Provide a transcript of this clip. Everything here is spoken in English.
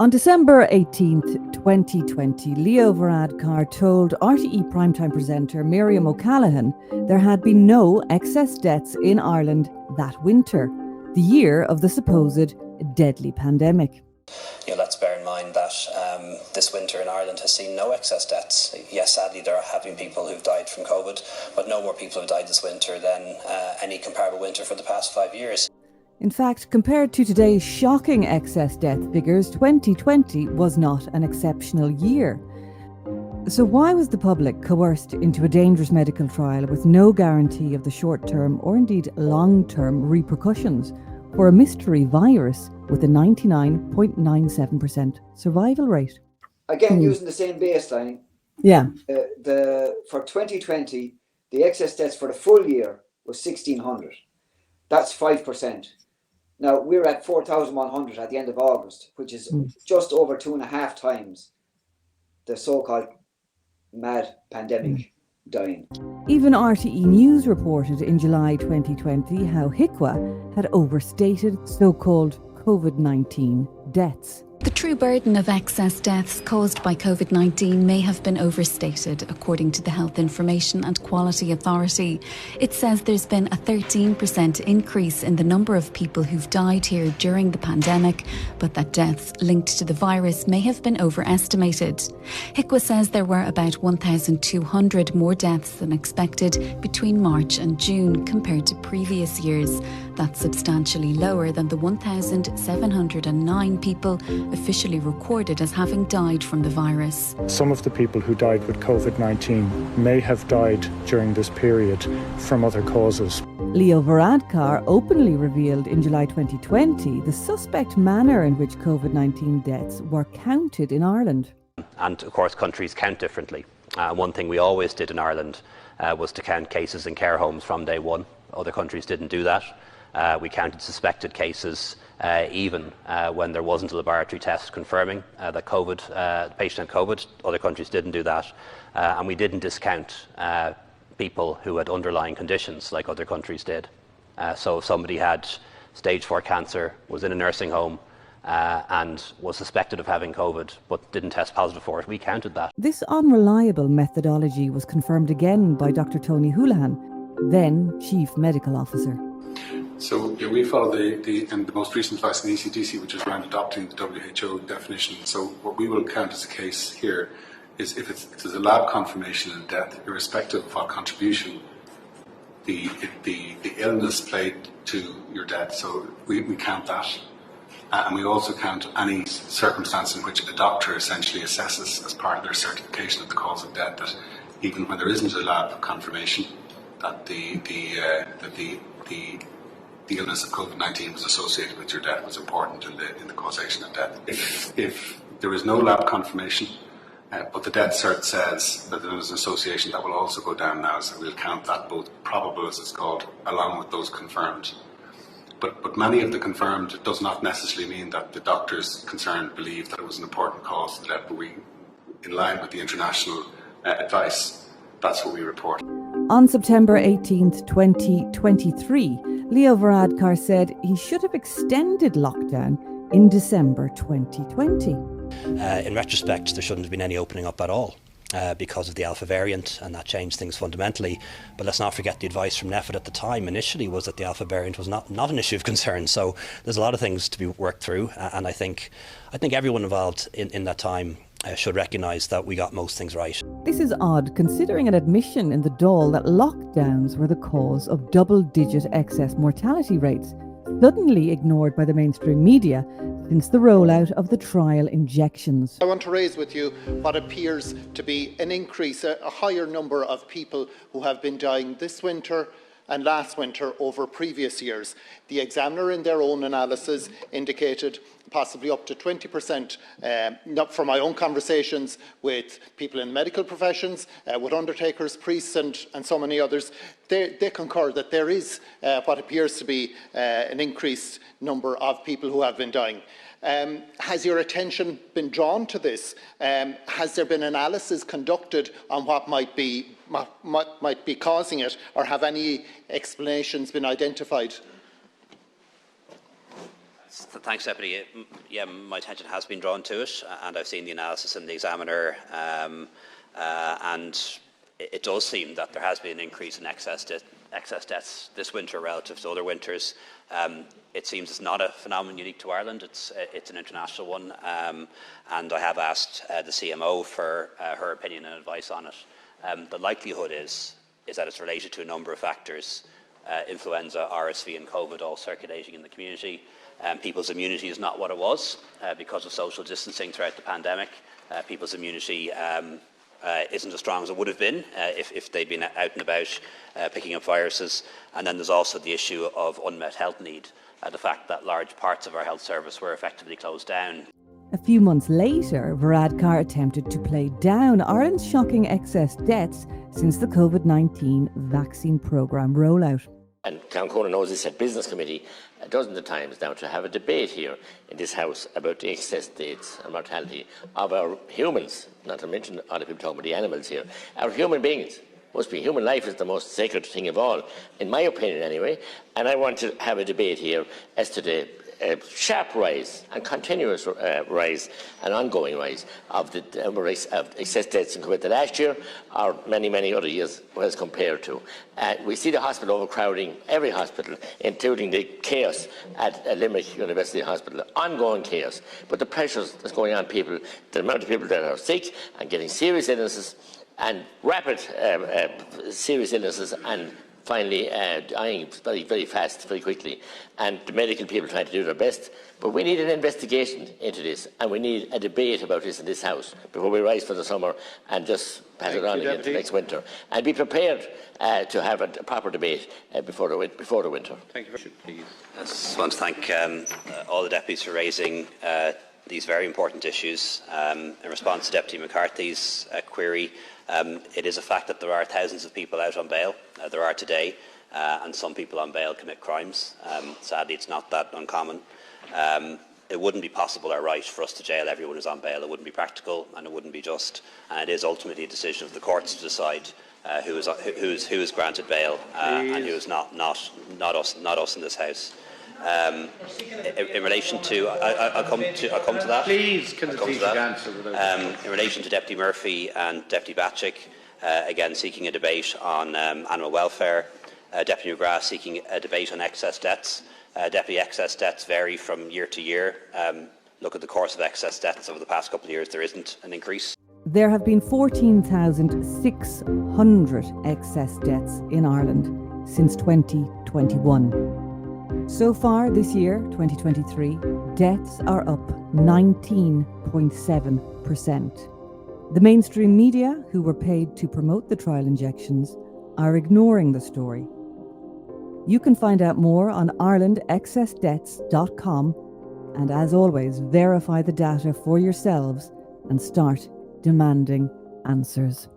On December 18th, 2020, Leo Varadkar told RTE primetime presenter Miriam O'Callaghan there had been no excess deaths in Ireland that winter, the year of the supposed deadly pandemic. Let's bear in mind that this winter in Ireland has seen no excess deaths. Yes, sadly, there have been people who've died from COVID, but no more people have died this winter than any comparable winter for the past 5 years. In fact, compared to today's shocking excess death figures, 2020 was not an exceptional year. So why was the public coerced into a dangerous medical trial with no guarantee of the short-term or indeed long-term repercussions for a mystery virus with a 99.97% survival rate? Again, using the same baseline. Yeah. For 2020, the excess deaths for the full year was 1,600. That's 5%. Now, we're at 4,100 at the end of August, which is just over 2.5 times the so-called mad pandemic dying. Even RTE News reported in July 2020 how HIQA had overstated so-called COVID-19 deaths. The true burden of excess deaths caused by COVID-19 may have been overstated, according to the Health Information and Quality Authority. It says there's been a 13% increase in the number of people who've died here during the pandemic, but that deaths linked to the virus may have been overestimated. HIQA says there were about 1,200 more deaths than expected between March and June compared to previous years. That's substantially lower than the 1,709 people officially recorded as having died from the virus. Some of the people who died with COVID-19 may have died during this period from other causes. Leo Varadkar openly revealed in July 2020 the suspect manner in which COVID-19 deaths were counted in Ireland. And of course, countries count differently. One thing we always did in Ireland was to count cases in care homes from day one. Other countries didn't do that. We counted suspected cases even when there wasn't a laboratory test confirming that the patient had COVID. Other countries didn't do that. And we didn't discount people who had underlying conditions like other countries did. So if somebody had stage 4 cancer, was in a nursing home and was suspected of having COVID but didn't test positive for it, we counted that. This unreliable methodology was confirmed again by Dr. Tony Houlihan, then Chief Medical Officer. So we follow the most recent advice in the ECDC, which is around adopting the WHO definition. So what we will count as a case here is if there's a lab confirmation in death, irrespective of what contribution the illness played to your death. So we count that. And we also count any circumstance in which a doctor essentially assesses as part of their certification of the cause of death that even when there isn't a lab confirmation that the illness of COVID-19 was associated with your death was important in the causation of death. If there is no lab confirmation, but the death cert says that there is an association, that will also go down now, so we'll count that both probable, as it's called, along with those confirmed. But many of the confirmed does not necessarily mean that the doctors concerned believe that it was an important cause of death, but we, in line with the international advice, that's what we report. On September 18th, 2023, Leo Varadkar said he should have extended lockdown in December 2020. In retrospect, there shouldn't have been any opening up at all because of the Alpha variant, and that changed things fundamentally. But let's not forget the advice from NEFIT at the time initially was that the Alpha variant was not an issue of concern. So there's a lot of things to be worked through, and I think everyone involved in that time should recognise that we got most things right. This is odd, considering an admission in the Dáil that lockdowns were the cause of double-digit excess mortality rates, suddenly ignored by the mainstream media since the rollout of the trial injections. I want to raise with you what appears to be an increase, a higher number of people who have been dying this winter and last winter over previous years. The Examiner in their own analysis indicated possibly up to 20%, not from my own conversations with people in medical professions, with undertakers, priests and so many others. They concur that there is what appears to be an increased number of people who have been dying. Has your attention been drawn to this? Has there been analysis conducted on what might be causing it, or have any explanations been identified? Thanks, Deputy. Yeah, my attention has been drawn to it, and I've seen the analysis in the Examiner, and it does seem that there has been an increase in excess deaths this winter relative to other winters. It seems it's not a phenomenon unique to Ireland, it's an international one, and I have asked the CMO for her opinion and advice on it. The likelihood is that it's related to a number of factors. Influenza, RSV and COVID all circulating in the community. People's immunity is not what it was because of social distancing throughout the pandemic. People's immunity isn't as strong as it would have been if they'd been out and about picking up viruses. And then there's also the issue of unmet health need, the fact that large parts of our health service were effectively closed down. A few months later, Varadkar attempted to play down Ireland's shocking excess deaths since the COVID-19 vaccine programme rollout. And Count Conan knows this at Business Committee dozens of times now to have a debate here in this House about the excess deaths and mortality of our humans, not to mention other people talking about the animals here, our human beings. Must be human life is the most sacred thing of all, in my opinion anyway, and I want to have a debate here as to the sharp rise and continuous rise and ongoing rise of the number of excess deaths compared to last year or many, many other years as compared to. We see the hospital overcrowding, every hospital, including the chaos at Limerick University Hospital, ongoing chaos. But the pressures that's going on people, the amount of people that are sick and getting serious illnesses and rapid serious illnesses and finally dying very, very fast, very quickly, and the medical people trying to do their best. But we need an investigation into this, and we need a debate about this in this House before we rise for the summer and just pass it on again to next winter. And be prepared to have a proper debate before the winter. Thank you very much, please. I just want to thank all the deputies for raising these very important issues. In response to Deputy McCarthy's query, it is a fact that there are thousands of people out on bail. There are today, and some people on bail commit crimes. Sadly, it's not that uncommon. It wouldn't be possible or right for us to jail everyone who's on bail. It wouldn't be practical, and it wouldn't be just. And it is ultimately a decision of the courts to decide who is granted bail and who is not us in this House. In relation to, I'll come to that. Please, can the Taoiseach answer? In relation to Deputy Murphy and Deputy Batchick, again seeking a debate on animal welfare. Deputy McGrath seeking a debate on excess deaths. Deputy, excess deaths vary from year to year. Look at the course of excess deaths over the past couple of years. There isn't an increase. There have been 14,600 excess deaths in Ireland since 2021. So far this year, 2023, deaths are up 19.7%. The mainstream media, who were paid to promote the trial injections, are ignoring the story. You can find out more on irelandexcessdeaths.com, and as always, verify the data for yourselves and start demanding answers.